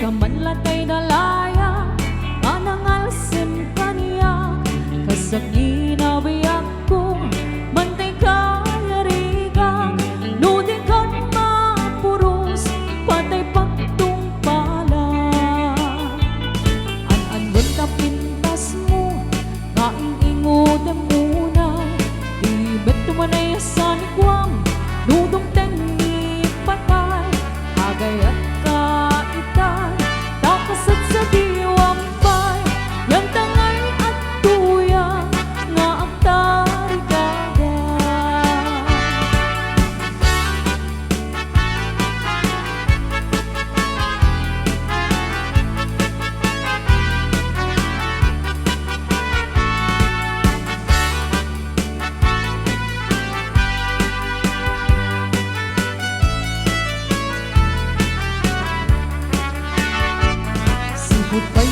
kamanlat kay dalaya nga nangalsim kaniya kasag ginabiyak ko mantay kayarigang nudi kan mapuros patay pagtung pala an-angon ka pintas mo nga ingotem muna ibet tumanay sa nikwam nudong tengi patay agay at kaitan takasat sa diwampay yang tangay at tuya nga agtarigada sibot pa'y